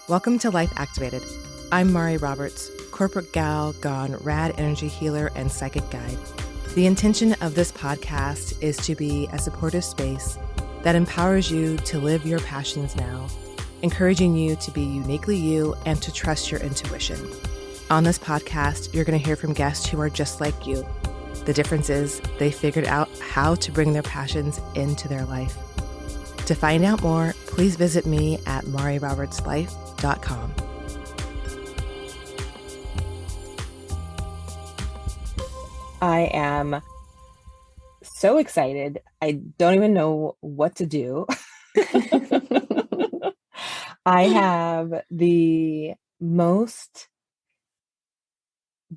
Welcome to Life Activated. I'm Mari Roberts, corporate gal gone rad energy healer and psychic guide. The intention of this podcast is to be a supportive space that empowers you to live your passions now, encouraging you to be uniquely you and to trust your intuition. On this podcast, you're going to hear from guests who are just like you. The difference is they figured out how to bring their passions into their life. To find out more, please visit me at marirobertslife.com. I am so excited. I don't even know what to do. I have the most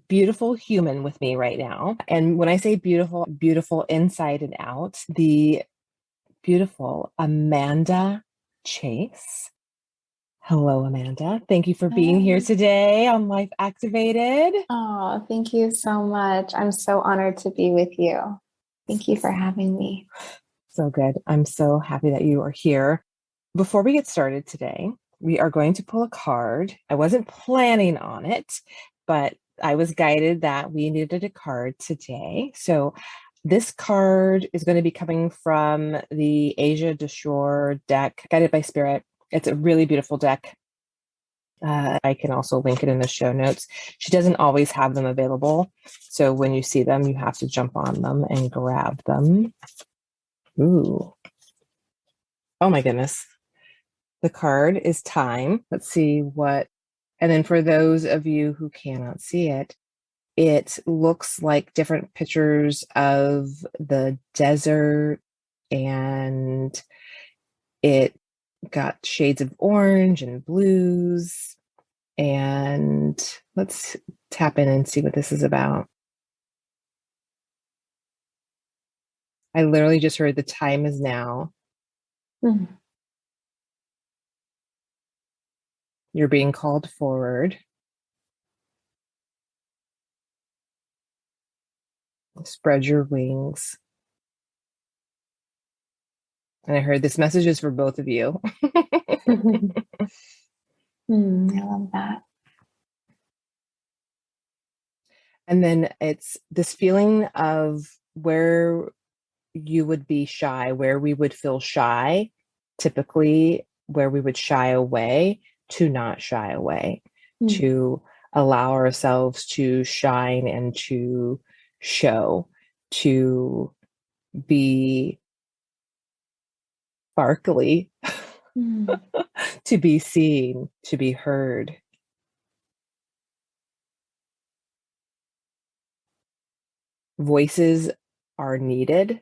beautiful human with me right now. And when I say beautiful, beautiful inside and out, the beautiful Amanda Chase. Hello, Amanda. Thank you for being here today on Life Activated. Oh, thank you so much. I'm so honored to be with you. Thank you for having me. So good. I'm so happy that you are here. Before we get started today, we are going to pull a card. I wasn't planning on it, but I was guided that we needed a card today. So this card is going to be coming from the Asia de Shore deck, guided by Spirit. It's a really beautiful deck. I can also link it in the show notes. She doesn't always have them available. So when you see them, you have to jump on them and grab them. Ooh. Oh my goodness. The card is time. Let's see what, and then for those of you who cannot see it, it looks like different pictures of the desert, and it got shades of orange and blues. And let's tap in and see what this is about. I literally just heard the time is now. Mm-hmm. You're being called forward. Spread your wings. And I heard this message is for both of you. I love that. And then it's this feeling of where you would be shy, where we would feel shy, typically where we would shy away, to not shy away, to allow ourselves to shine and to show, to be sparkly, to be seen, to be heard. Voices are needed.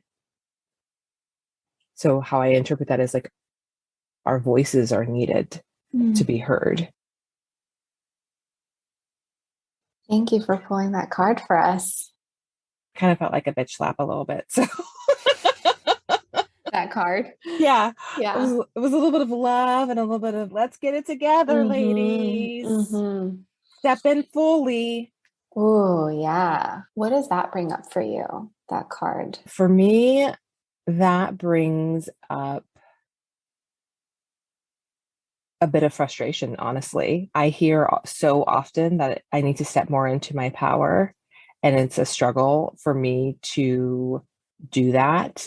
So how I interpret that is like our voices are needed to be heard. Thank you for pulling that card for us. Kind of felt like a bitch slap a little bit. So that card. Yeah. It was a little bit of love and a little bit of let's get it together, ladies. Step in fully. Oh, yeah. What does that bring up for you, that card? For me, that brings up a bit of frustration, honestly. I hear so often that I need to step more into my power, and it's a struggle for me to do that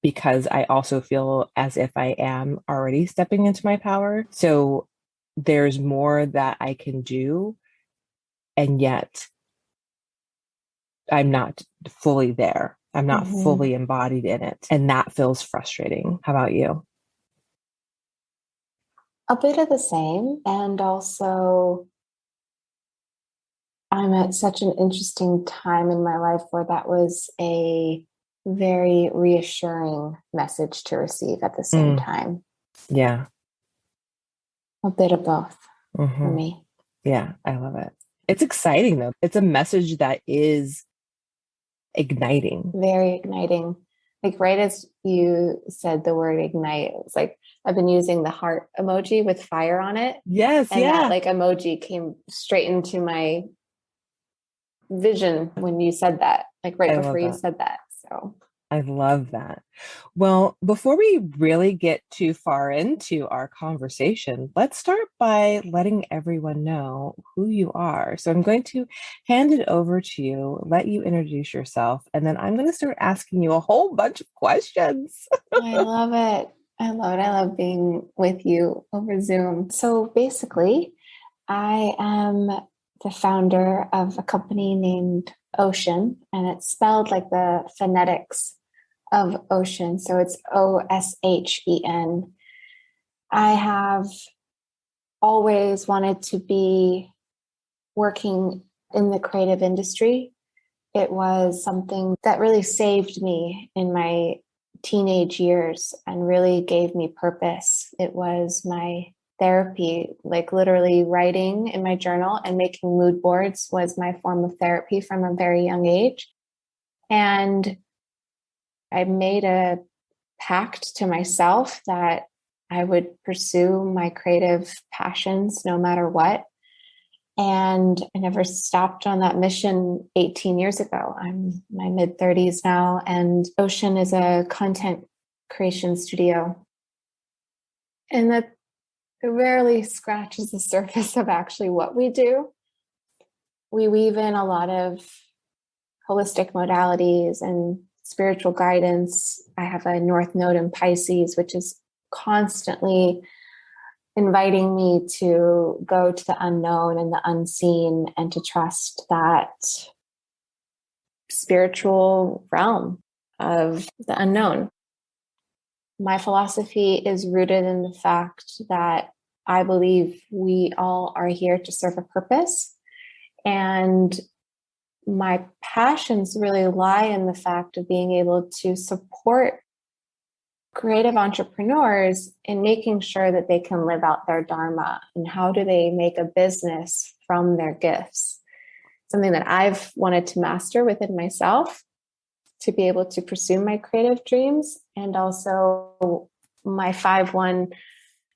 because I also feel as if I am already stepping into my power. So there's more that I can do, and yet I'm not fully there. I'm not fully embodied in it. And that feels frustrating. How about you? A bit of the same. And also, I'm at such an interesting time in my life where that was a very reassuring message to receive at the same time. Yeah. A bit of both for me. Yeah, I love it. It's exciting though. It's a message that is igniting. Very igniting. Like right as you said the word ignite, it was like I've been using the heart emoji with fire on it. Yes. And that like emoji came straight into my vision when you said that, like right before you said that. So I love that. Well, before we really get too far into our conversation, let's start by letting everyone know who you are. So I'm going to hand it over to you, let you introduce yourself, and then I'm going to start asking you a whole bunch of questions. I love it. I love it. I love being with you over Zoom. So basically, I am the founder of a company named ōSHen, and it's spelled like the phonetics of ocean. So it's ōSHen. I have always wanted to be working in the creative industry. It was something that really saved me in my teenage years and really gave me purpose. It was my therapy, like literally writing in my journal and making mood boards was my form of therapy from a very young age. And I made a pact to myself that I would pursue my creative passions no matter what. And I never stopped on that mission 18 years ago. I'm in my mid 30s now, and ōSHen is a content creation studio. And that rarely scratches the surface of actually what we do. We weave in a lot of holistic modalities and spiritual guidance. I have a North Node in Pisces, which is constantly inviting me to go to the unknown and the unseen and to trust that spiritual realm of the unknown. My philosophy is rooted in the fact that I believe we all are here to serve a purpose. And my passions really lie in the fact of being able to support creative entrepreneurs in making sure that they can live out their Dharma, and how do they make a business from their gifts. Something that I've wanted to master within myself to be able to pursue my creative dreams, and also my 5-1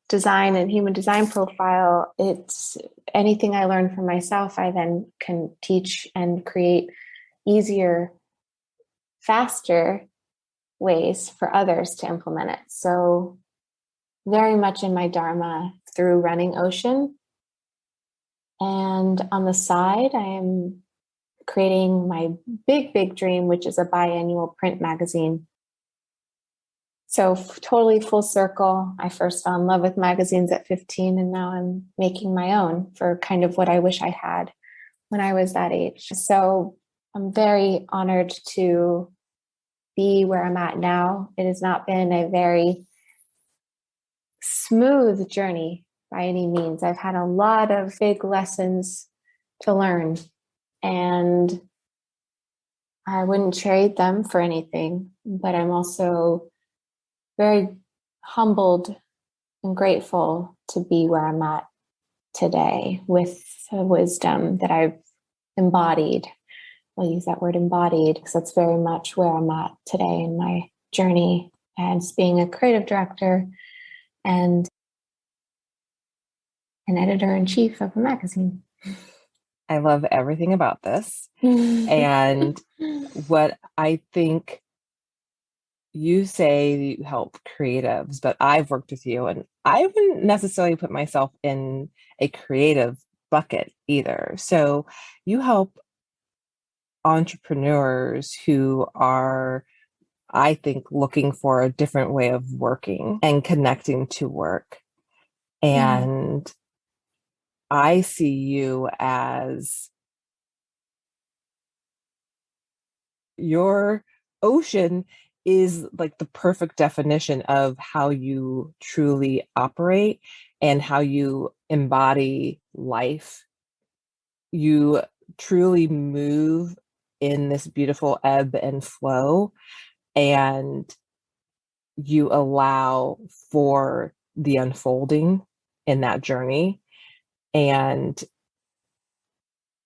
design and human design profile. It's anything I learn from myself, I then can teach and create easier, faster ways for others to implement it. So very much in my Dharma through running ōSHen. And on the side, I am creating my big dream, which is a biannual print magazine. So totally full circle. I first fell in love with magazines at 15, and now I'm making my own for kind of what I wish I had when I was that age. So I'm very honored to be where I'm at now. It has not been a very smooth journey by any means. I've had a lot of big lessons to learn, and I wouldn't trade them for anything, but I'm also very humbled and grateful to be where I'm at today with the wisdom that I've embodied. I'll use that word embodied because that's very much where I'm at today in my journey as being a creative director and an editor-in-chief of a magazine. I love everything about this. And what I think you say you help creatives, but I've worked with you and I wouldn't necessarily put myself in a creative bucket either. So you help entrepreneurs who are, I think, looking for a different way of working and connecting to work. And I see you as your ōSHen is like the perfect definition of how you truly operate and how you embody life. You truly move in this beautiful ebb and flow, and you allow for the unfolding in that journey, and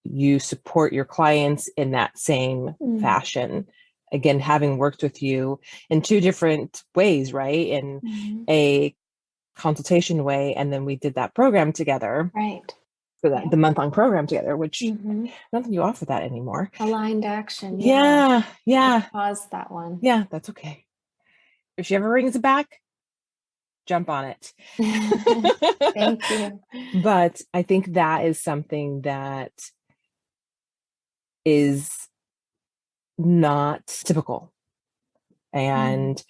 you support your clients in that same fashion. Again, having worked with you in two different ways, right? In a consultation way, and then we did that program together. Right. for that, Yep. the month-long program together, which I Mm-hmm. don't think you offer that anymore. Aligned action. Yeah. I paused that one. Yeah, that's okay. If she ever rings it back, jump on it. Thank you. But I think that is something that is not typical and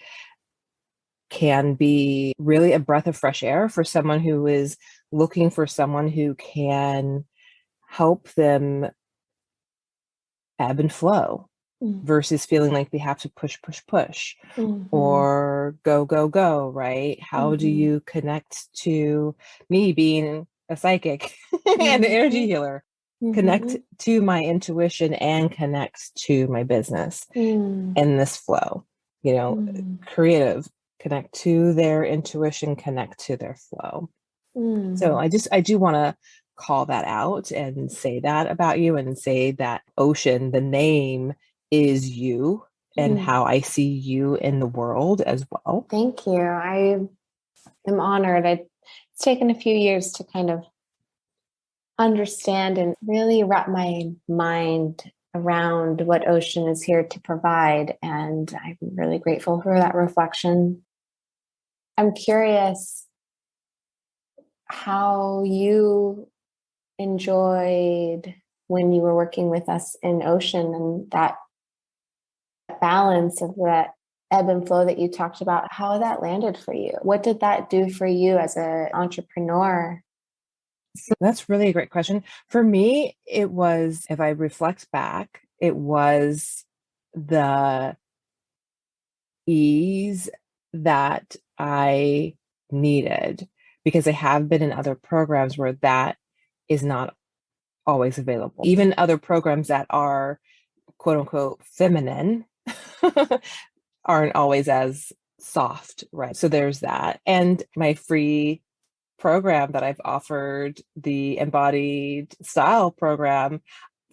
can be really a breath of fresh air for someone who is looking for someone who can help them ebb and flow versus feeling like they have to push, push, push or go, go, go, right? How do you connect to me being a psychic and an energy healer? Connect to my intuition and connect to my business in this flow, creative, connect to their intuition, connect to their flow. So I do want to call that out and say that about you and say that ōSHen, the name, is you and how I see you in the world as well. Thank you. I am honored. It's taken a few years to kind of understand and really wrap my mind around what ōSHen is here to provide. And I'm really grateful for that reflection. I'm curious how you enjoyed when you were working with us in ōSHen and that balance of that ebb and flow that you talked about, how that landed for you. What did that do for you as an entrepreneur? So that's really a great question. For me, it was, if I reflect back, it was the ease that I needed because I have been in other programs where that is not always available. Even other programs that are quote unquote feminine aren't always as soft, right? So there's that. And my free program that I've offered, the embodied style program,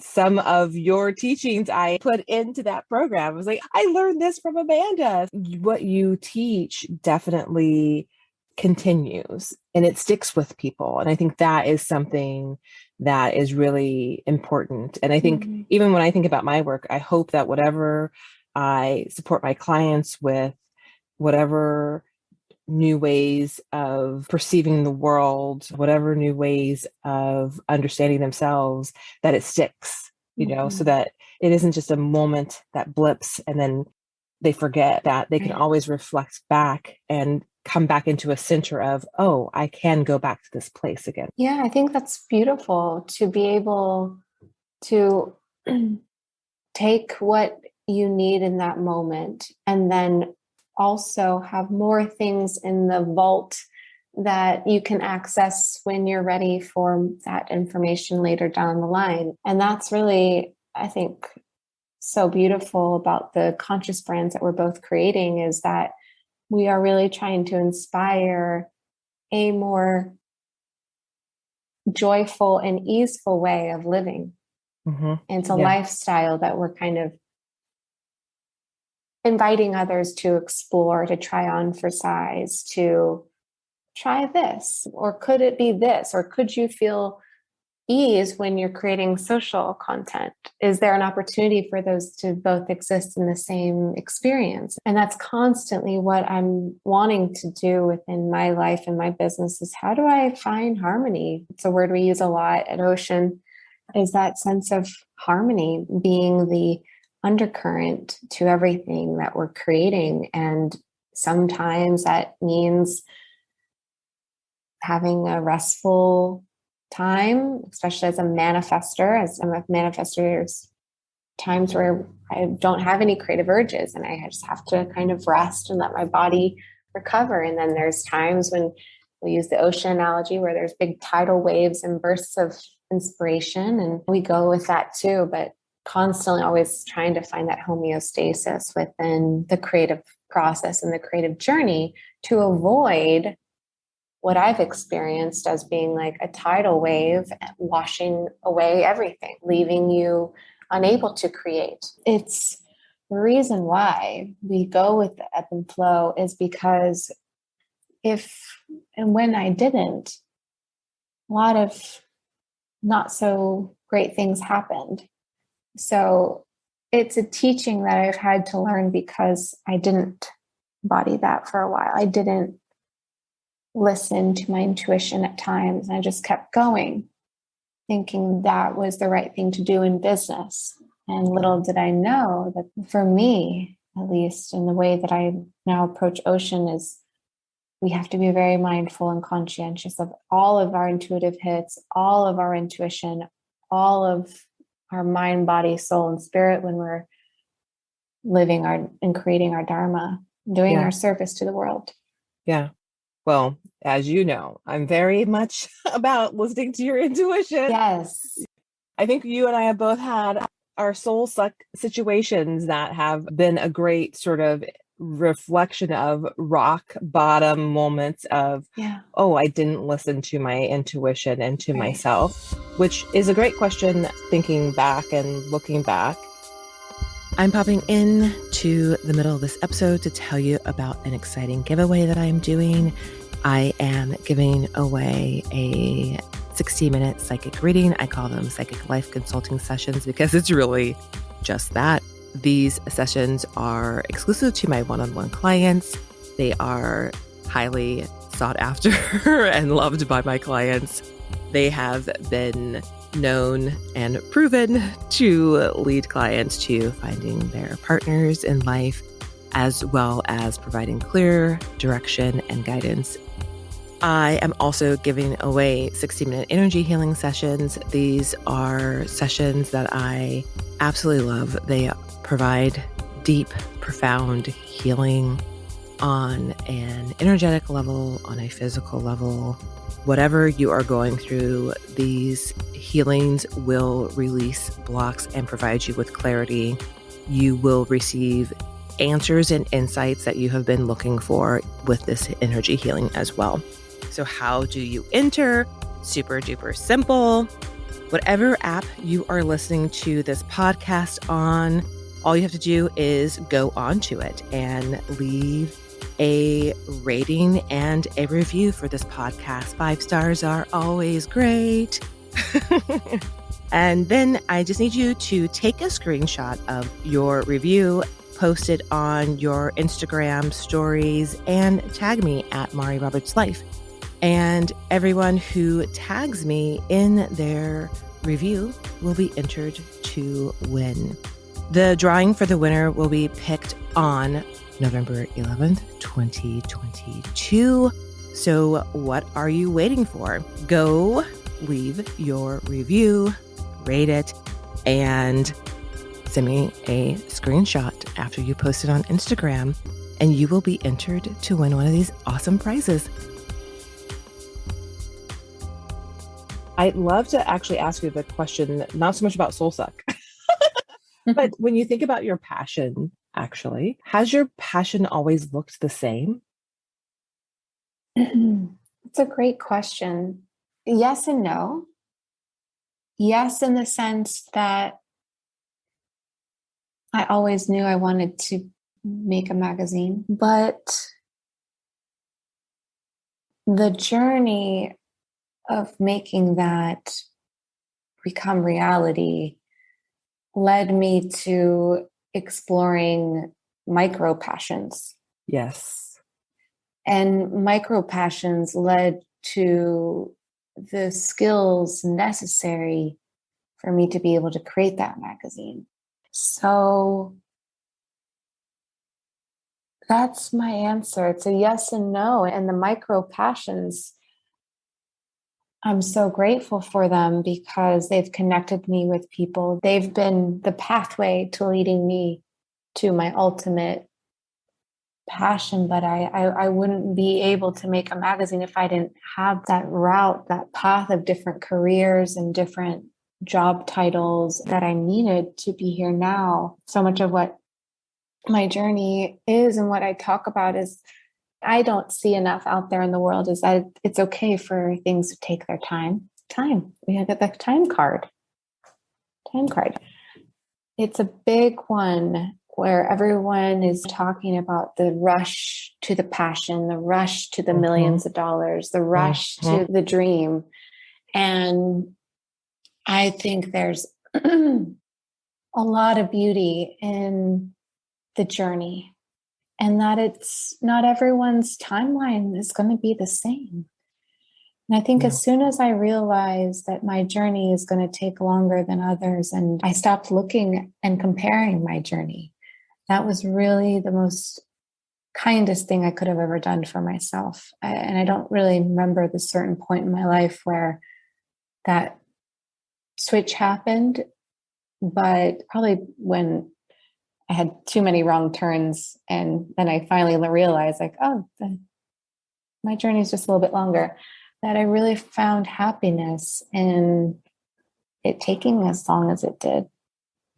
some of your teachings I put into that program. I was like, I learned this from Amanda. What you teach definitely continues and it sticks with people. And I think that is something that is really important. And I think even when I think about my work, I hope that whatever I support my clients with, whatever new ways of perceiving the world, whatever new ways of understanding themselves, that it sticks, so that it isn't just a moment that blips and then they forget, that they can always reflect back and come back into a center of, oh, I can go back to this place again. Yeah, I think that's beautiful to be able to take what you need in that moment and then also have more things in the vault that you can access when you're ready for that information later down the line. And that's really, I think, so beautiful about the conscious brands that we're both creating is that we are really trying to inspire a more joyful and easeful way of living. And it's a lifestyle that we're kind of inviting others to explore, to try on for size, to try this, or could it be this, or could you feel ease when you're creating social content? Is there an opportunity for those to both exist in the same experience? And that's constantly what I'm wanting to do within my life and my business is how do I find harmony? It's a word we use a lot at ōSHen, is that sense of harmony being the undercurrent to everything that we're creating. And sometimes that means having a restful time, especially as a manifester. As I'm a manifester, there's times where I don't have any creative urges and I just have to kind of rest and let my body recover. And then there's times when we use the ocean analogy where there's big tidal waves and bursts of inspiration, and we go with that too, but constantly always trying to find that homeostasis within the creative process and the creative journey to avoid what I've experienced as being like a tidal wave washing away everything, leaving you unable to create. It's the reason why we go with the ebb and flow is because if and when I didn't, a lot of not so great things happened. So it's a teaching that I've had to learn because I didn't embody that for a while. I didn't listen to my intuition at times. And I just kept going, thinking that was the right thing to do in business. And little did I know that for me, at least in the way that I now approach ōSHen, is we have to be very mindful and conscientious of all of our intuitive hits, all of our intuition, all of our mind, body, soul, and spirit when we're living and creating our Dharma, doing our service to the world. Yeah. Well, as you know, I'm very much about listening to your intuition. Yes. I think you and I have both had our soul suck situations that have been a great sort of reflection of rock bottom moments of, oh, I didn't listen to my intuition and to myself, which is a great question thinking back and looking back. I'm popping in to the middle of this episode to tell you about an exciting giveaway that I'm doing. I am giving away a 60-minute psychic reading. I call them psychic life consulting sessions because it's really just that. These sessions are exclusive to my one-on-one clients. They are highly sought after and loved by my clients. They have been known and proven to lead clients to finding their partners in life, as well as providing clear direction and guidance. I am also giving away 60-minute energy healing sessions. These are sessions that I absolutely love. They provide deep, profound healing on an energetic level, on a physical level. Whatever you are going through, these healings will release blocks and provide you with clarity. You will receive answers and insights that you have been looking for with this energy healing as well. So how do you enter? Super duper simple. Whatever app you are listening to this podcast on, all you have to do is go onto it and leave a rating and a review for this podcast. 5 stars are always great. And then I just need you to take a screenshot of your review, post it on your Instagram stories, and tag me at Mari Roberts Life. And everyone who tags me in their review will be entered to win. The drawing for the winner will be picked on November 11th, 2022. So what are you waiting for? Go leave your review, rate it, and send me a screenshot after you post it on Instagram, and you will be entered to win one of these awesome prizes. I'd love to actually ask you the question, not so much about soul suck, but when you think about your passion, actually, has your passion always looked the same? It's a great question. Yes and no. Yes, in the sense that I always knew I wanted to make a magazine, but the journey of making that become reality led me to exploring micro passions. Yes. And micro passions led to the skills necessary for me to be able to create that magazine. So that's my answer. It's a yes and no. And the micro passions, I'm so grateful for them because they've connected me with people. They've been the pathway to leading me to my ultimate passion. But I wouldn't be able to make a magazine if I didn't have that route, that path of different careers and different job titles that I needed to be here now. So much of what my journey is and what I talk about is I don't see enough out there in the world is that it's okay for things to take their time. Time. We have the time card. Time card. It's a big one where everyone is talking about the rush to the passion, the rush to the millions of dollars, the rush to the dream. And I think there's a lot of beauty in the journey, and that it's not everyone's timeline is going to be the same. And I think Yeah. as soon as I realized that my journey is going to take longer than others, and I stopped looking and comparing my journey, that was really the most kindest thing I could have ever done for myself. And I don't really remember the certain point in my life where that switch happened, but probably when I had too many wrong turns. And then I finally realized, like, oh, my journey is just a little bit longer, that I really found happiness in it taking as long as it did.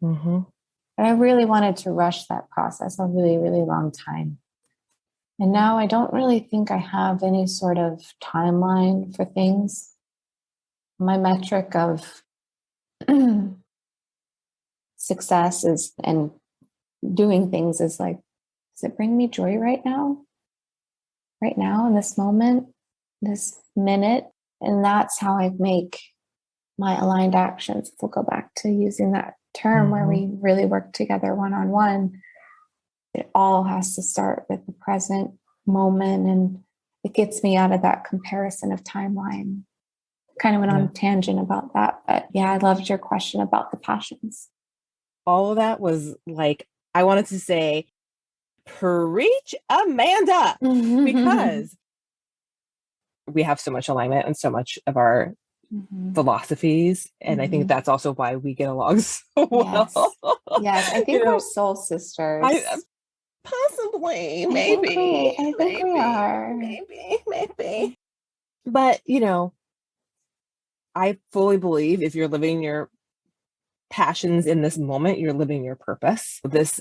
Mm-hmm. But I really wanted to rush that process a really, really long time. And now I don't really think I have any sort of timeline for things. My metric of success is and doing things is like, does it bring me joy right now? Right now, in this moment, this minute? And that's how I make my aligned actions. We'll go back to using that term where we really work together one-on-one. It all has to start with the present moment, and it gets me out of that comparison of timeline. Kind of went on a tangent about that, but yeah, I loved your question about the passions. All of that was like, I wanted to say, preach, Amanda, because we have so much alignment and so much of our philosophies. And I think that's also why we get along so well. Yes, I think we're soul sisters. Possibly, I think we are. Maybe. But, I fully believe if you're living your passions in this moment, you're living your purpose. This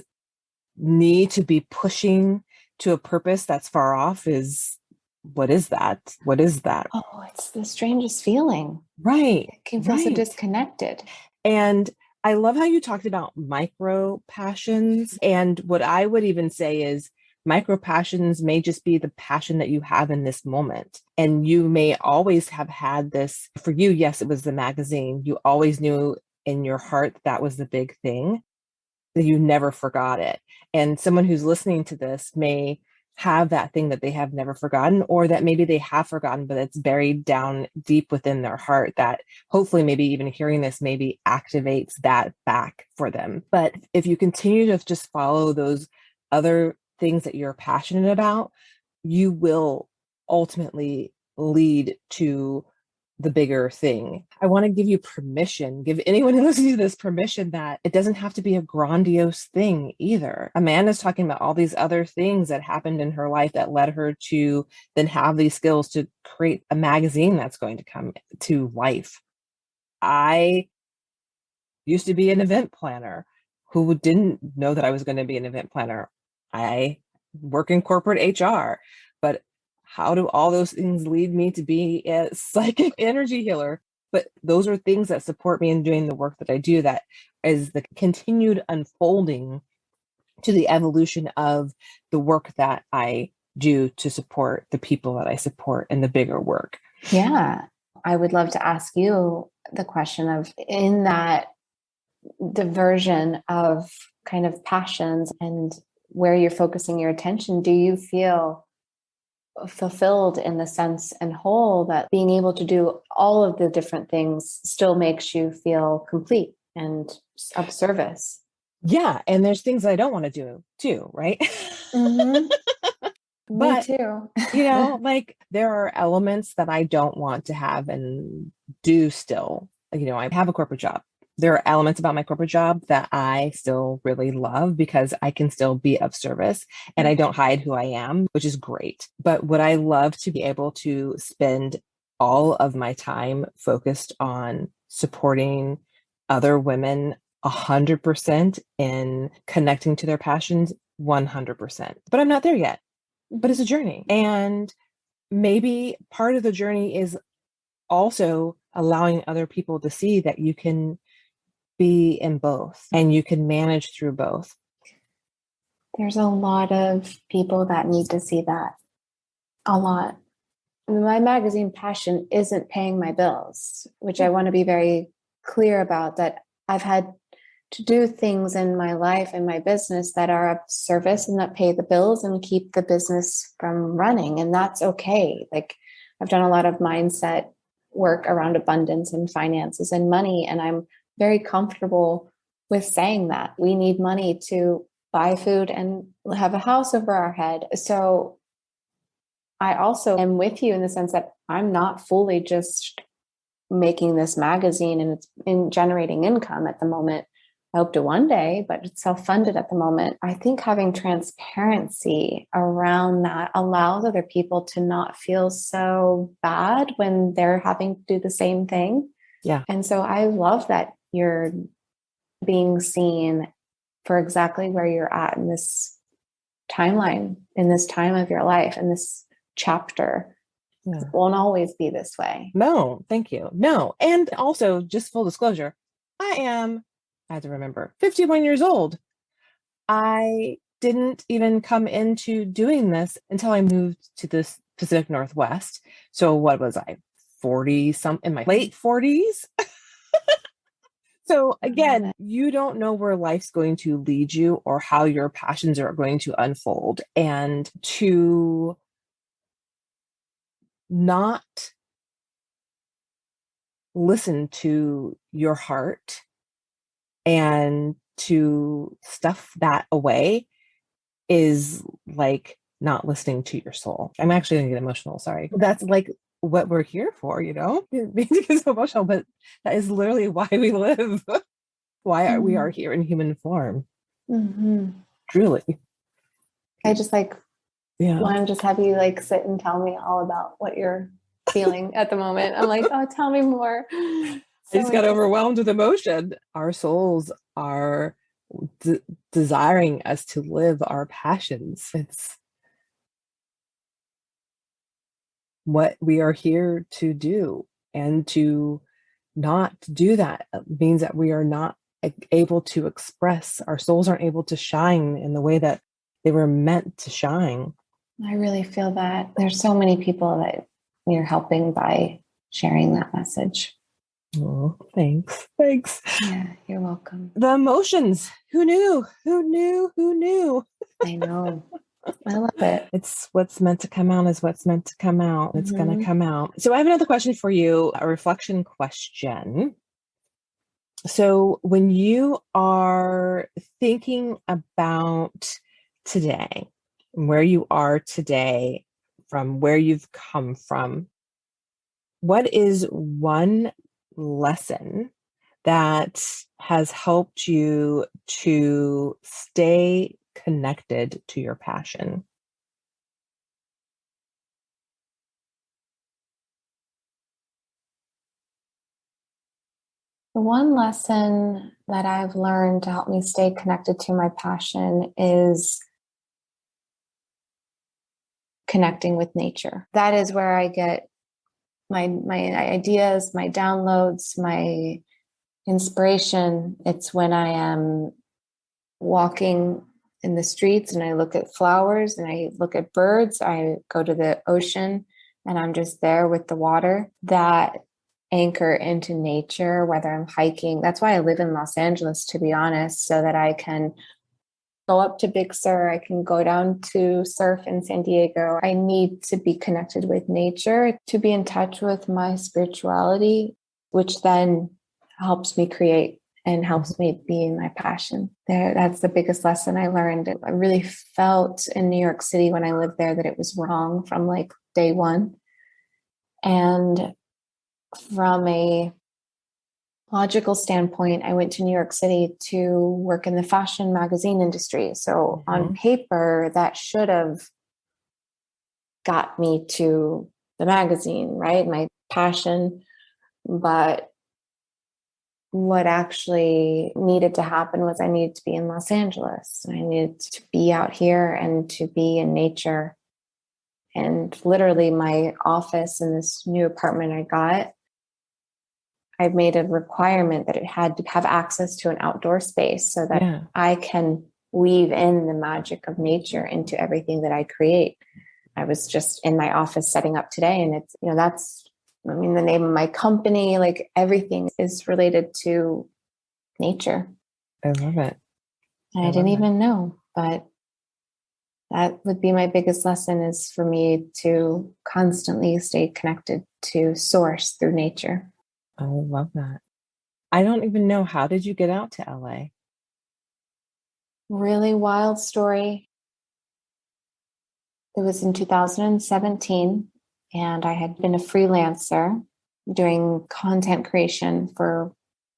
need to be pushing to a purpose that's far off is, what is that? What is that? Oh, it's the strangest feeling. Right. It can feel so disconnected. And I love how you talked about micro passions. And what I would even say is micro passions may just be the passion that you have in this moment. And you may always have had this. For you, yes, it was the magazine. You always knew in your heart that was the big thing, that you never forgot it. And someone who's listening to this may have that thing that they have never forgotten, or that maybe they have forgotten, but it's buried down deep within their heart, that hopefully maybe even hearing this maybe activates that back for them. But if you continue to just follow those other things that you're passionate about, you will ultimately lead to the bigger thing. I want to give you permission, give anyone who listens to this permission that it doesn't have to be a grandiose thing either. Amanda's talking about all these other things that happened in her life that led her to then have these skills to create a magazine that's going to come to life. I used to be an event planner who didn't know that I was going to be an event planner. I work in corporate HR, but how do all those things lead me to be a psychic energy healer? But those are things that support me in doing the work that I do, that is the continued unfolding to the evolution of the work that I do to support the people that I support in the bigger work. Yeah. I would love to ask you the question of, in that diversion of kind of passions and where you're focusing your attention, do you feel fulfilled in the sense and whole that being able to do all of the different things still makes you feel complete and of service? Yeah. And there's things I don't want to do too, right? Me But, too. like there are elements that I don't want to have and do still. I have a corporate job. There are elements about my corporate job that I still really love because I can still be of service and I don't hide who I am, which is great. But would I love to be able to spend all of my time focused on supporting other women 100% in connecting to their passions 100%. But I'm not there yet. But it's a journey. And maybe part of the journey is also allowing other people to see that you can be in both and you can manage through both. There's a lot of people that need to see that. A lot. My magazine passion isn't paying my bills, which I want to be very clear about that I've had to do things in my life and my business that are of service and that pay the bills and keep the business from running. And that's okay. Like, I've done a lot of mindset work around abundance and finances and money. And I'm very comfortable with saying that we need money to buy food and have a house over our head. So I also am with you in the sense that I'm not fully just making this magazine and it's in generating income at the moment. I hope to one day, but it's self-funded at the moment. I think having transparency around that allows other people to not feel so bad when they're having to do the same thing. Yeah. And so I love that you're being seen for exactly where you're at in this timeline, in this time of your life, in this chapter. Yeah. It won't always be this way. No, thank you. No. And also, just full disclosure, I had to remember, 51 years old. I didn't even come into doing this until I moved to this Pacific Northwest. So what was I, 40 something, in my late 40s? So again, you don't know where life's going to lead you or how your passions are going to unfold. And to not listen to your heart and to stuff that away is like not listening to your soul. I'm actually going to get emotional. Sorry. That's like what we're here for, you know, being so emotional, but that is literally why we live, why we are here in human form. Truly. I just want to just have you like sit and tell me all about what you're feeling at the moment. I'm like, oh, tell me more. I just got overwhelmed with emotion. Our souls are desiring us to live our passions. It's what we are here to do. And to not do that means that we are not able to express, our souls aren't able to shine in the way that they were meant to shine. I really feel that. There's so many people that you're helping by sharing that message. Oh, thanks. Thanks. Yeah, you're welcome. The emotions. Who knew? Who knew? Who knew? I know. I love it. It's what's meant to come out is what's meant to come out. It's going to come out. So I have another question for you, a reflection question. So when you are thinking about today, where you are today, from where you've come from, what is one lesson that has helped you to stay connected to your passion? The one lesson that I've learned to help me stay connected to my passion is connecting with nature. That is where I get my ideas, my downloads, my inspiration. It's when I am walking in the streets and I look at flowers and I look at birds. I go to the ocean and I'm just there with the water. That anchor into nature, whether I'm hiking. That's why I live in Los Angeles, to be honest, so that I can go up to Big Sur. I can go down to surf in San Diego. I need to be connected with nature to be in touch with my spirituality, which then helps me create and helps me be in my passion. That's the biggest lesson I learned. I really felt in New York City when I lived there that it was wrong from like day one. And from a logical standpoint, I went to New York City to work in the fashion magazine industry. So on paper, that should have got me to the magazine, right? My passion. But what actually needed to happen was I needed to be in Los Angeles. I needed to be out here and to be in nature. And literally my office in this new apartment I got, I've made a requirement that it had to have access to an outdoor space so that I can weave in the magic of nature into everything that I create. I was just in my office setting up today, and it's, that's I mean, the name of my company, like everything is related to nature. I love it. And I didn't even know, but that would be my biggest lesson, is for me to constantly stay connected to source through nature. I love that. I don't even know, how did you get out to LA? Really wild story. It was in 2017, and I had been a freelancer doing content creation for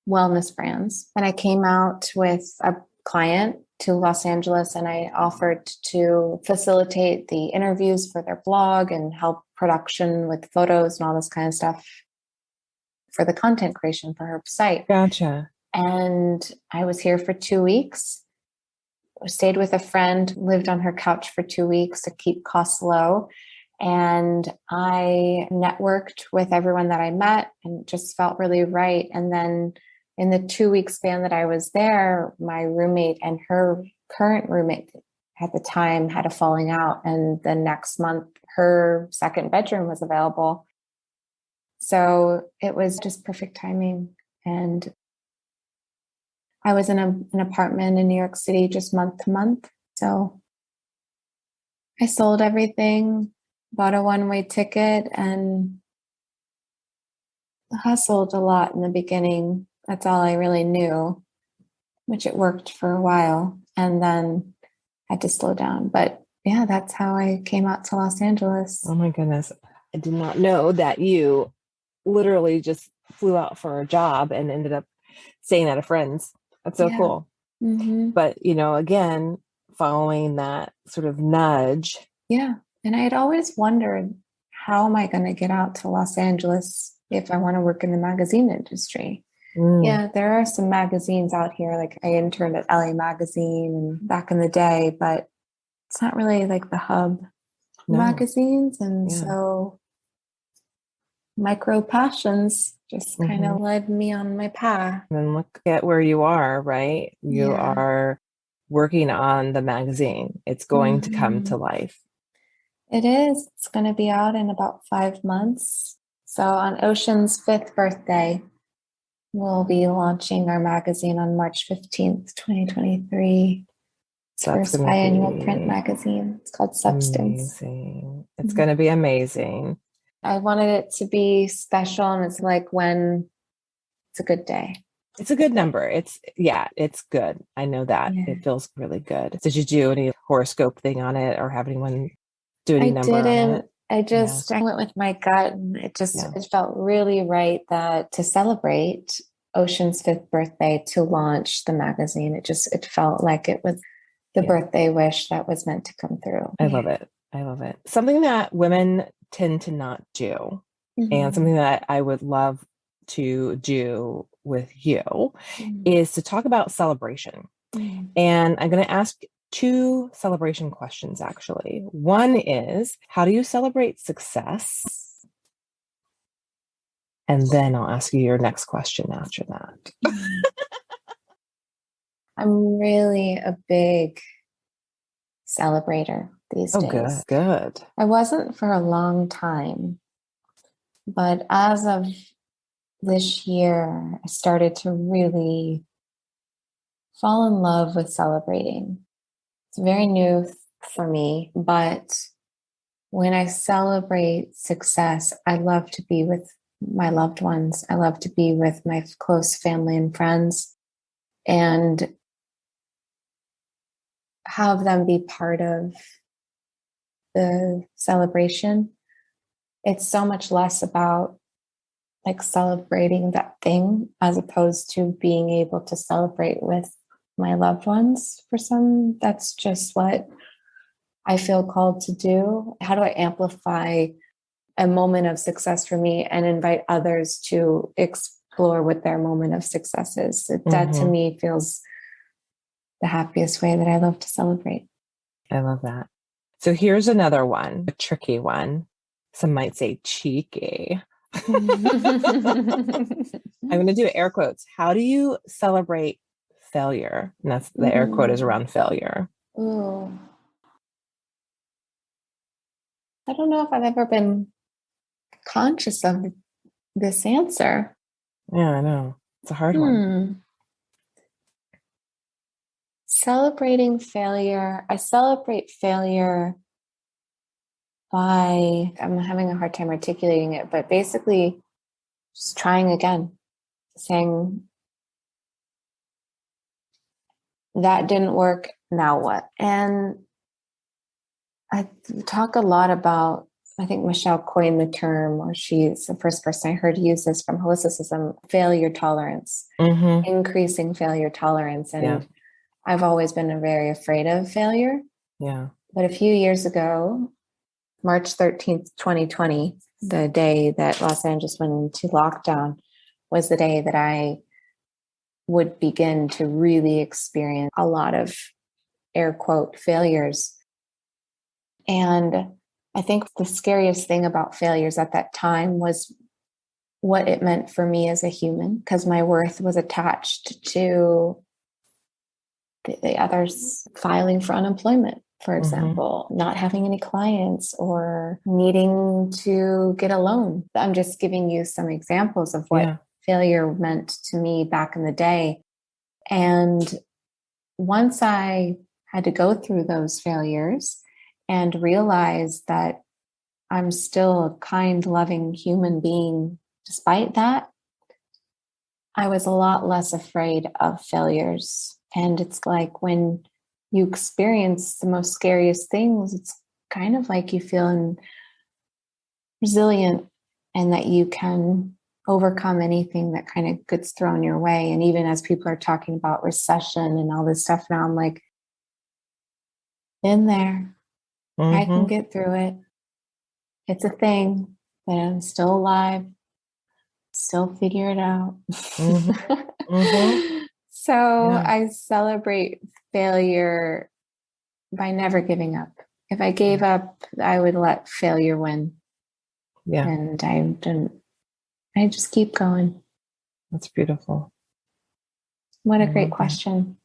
wellness brands. And I came out with a client to Los Angeles, and I offered to facilitate the interviews for their blog and help production with photos and all this kind of stuff for the content creation for her site. Gotcha. And I was here for 2 weeks. Stayed with a friend, lived on her couch for 2 weeks to keep costs low. And I networked with everyone that I met, and it just felt really right. And then in the 2 week span that I was there, my roommate and her current roommate at the time had a falling out. And the next month, her second bedroom was available. So it was just perfect timing. And I was in an apartment in New York City just month to month. So I sold everything, bought a one-way ticket, and hustled a lot in the beginning. That's all I really knew, which it worked for a while, and then had to slow down. But yeah, that's how I came out to Los Angeles. Oh my goodness. I did not know that you literally just flew out for a job and ended up staying at a friend's. That's so cool. Mm-hmm. But, again, following that sort of nudge. Yeah. And I had always wondered, how am I going to get out to Los Angeles if I want to work in the magazine industry? Yeah, there are some magazines out here. Like I interned at LA Magazine and back in the day, but it's not really like the hub magazines. And so micro passions just kind of led me on my path. And look at where you are, right? You are working on the magazine. It's going to come to life. It is. It's going to be out in about 5 months. So on ōSHen's 5th birthday, we'll be launching our magazine on March 15th, 2023. It's first biannual print magazine. It's called Substance. Amazing. It's going to be amazing. I wanted it to be special, and it's like when it's a good day. It's a good number. It's good. I know that. Yeah. It feels really good. Did you do any horoscope thing on it, or have anyone do any number on it? I went with my gut, and it felt really right that to celebrate ōSHen's 5th birthday, to launch the magazine. It felt like it was the birthday wish that was meant to come through. I love it. I love it. Something that women tend to not do, and something that I would love to do with you is to talk about celebration. And I'm going to ask 2 celebration questions, actually. One is, how do you celebrate success? And then I'll ask you your next question after that. I'm really a big celebrator these days. Good. I wasn't for a long time, but as of this year, I started to really fall in love with celebrating. It's very new for me, but when I celebrate success, I love to be with my loved ones. I love to be with my close family and friends, and have them be part of the celebration. It's so much less about like celebrating that thing, as opposed to being able to celebrate with my loved ones. For some, that's just what I feel called to do. How do I amplify a moment of success for me and invite others to explore what their moment of success is? That to me feels the happiest way that I love to celebrate. I love that. So here's another one, a tricky one. Some might say cheeky. I'm going to do air quotes. How do you celebrate failure? And that's the air quote is around failure. Ooh. I don't know if I've ever been conscious of this answer. Yeah, I know. It's a hard one. Celebrating failure. I celebrate failure by, I'm having a hard time articulating it, but basically just trying again, saying, that didn't work, now what? And I talk a lot about, I think Michelle coined the term, or she's the first person I heard use this from holisticism, failure tolerance, increasing failure tolerance. And I've always been very afraid of failure. Yeah. But a few years ago, March 13th, 2020, the day that Los Angeles went into lockdown, was the day that I would begin to really experience a lot of air quote failures. And I think the scariest thing about failures at that time was what it meant for me as a human, because my worth was attached to the others filing for unemployment, for example, not having any clients or needing to get a loan. I'm just giving you some examples of what failure meant to me back in the day. And once I had to go through those failures and realize that I'm still a kind, loving human being despite that, I was a lot less afraid of failures. And it's like when you experience the most scariest things, it's kind of like you feel resilient and that you can overcome anything that kind of gets thrown your way. And even as people are talking about recession and all this stuff now, I'm like, in there, I can get through it. It's a thing, but I'm still alive, still figure it out. So I celebrate failure by never giving up. If I gave up, I would let failure win. Yeah. And I just keep going. That's beautiful. What a great question.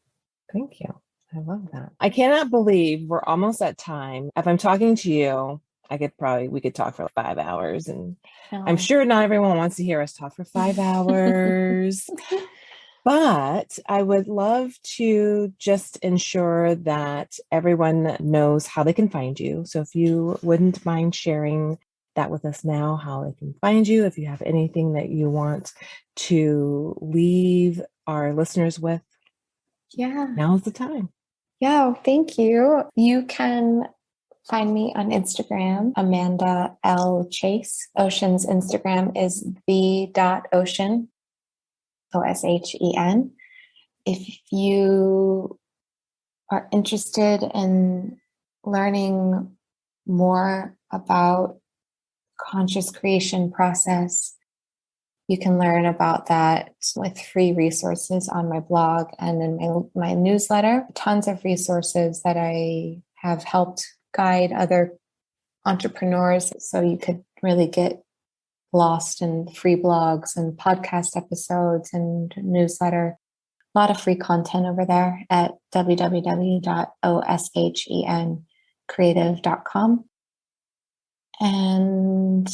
Thank you. I love that. I cannot believe we're almost at time. If I'm talking to you, we could talk for like 5 hours, and I'm sure not everyone wants to hear us talk for 5 hours. But I would love to just ensure that everyone knows how they can find you. So if you wouldn't mind sharing that with us now, how they can find you, if you have anything that you want to leave our listeners with, now's the time. Yeah, thank you. You can find me on Instagram, Amanda L. Chase. ōSHen's Instagram is the.ōSHen, ōSHen. If you are interested in learning more about conscious creation process, you can learn about that with free resources on my blog and in my newsletter. Tons of resources that I have helped guide other entrepreneurs, so you could really get lost in free blogs and podcast episodes and newsletter. A lot of free content over there at www.ōSHenCreative.com. And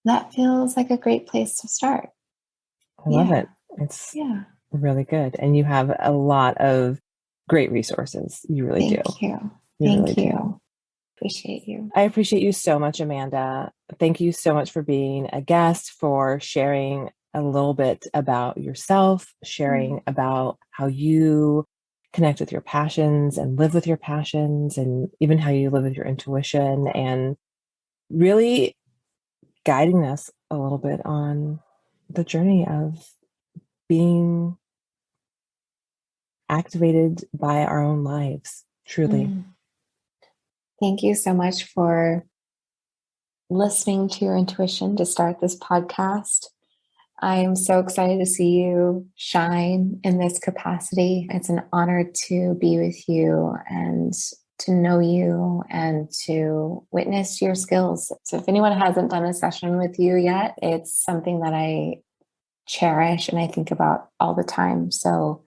that feels like a great place to start. I love it. It's really good. And you have a lot of great resources. You really do. Thank you. Thank you. Appreciate you. I appreciate you so much, Amanda. Thank you so much for being a guest, for sharing a little bit about yourself, sharing about how you connect with your passions and live with your passions, and even how you live with your intuition, and really guiding us a little bit on the journey of being activated by our own lives, truly. Thank you so much for listening to your intuition to start this podcast. I'm so excited to see you shine in this capacity. It's an honor to be with you and to know you and to witness your skills. So if anyone hasn't done a session with you yet, it's something that I cherish and I think about all the time. So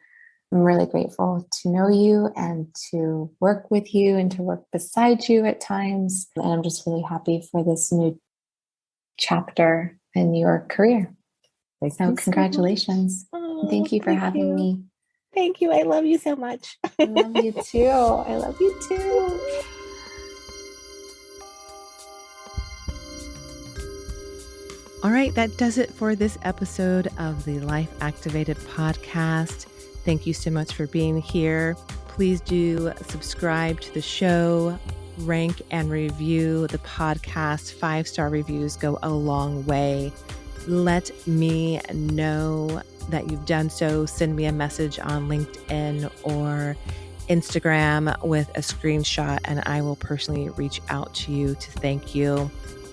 I'm really grateful to know you and to work with you and to work beside you at times. And I'm just really happy for this new chapter in your career. Thank So you congratulations. so much. Thank you for having me. Thank you. I love you so much. I love you too. I love you too. All right, that does it for this episode of the Life Activated podcast. Thank you so much for being here. Please do subscribe to the show, rank and review the podcast. 5-star reviews go a long way. Let me know that you've done so. Send me a message on LinkedIn or Instagram with a screenshot, and I will personally reach out to you to thank you.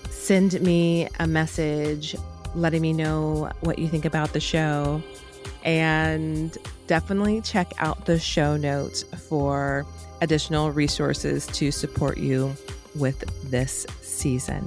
Send me a message letting me know what you think about the show, and definitely check out the show notes for additional resources to support you with this season.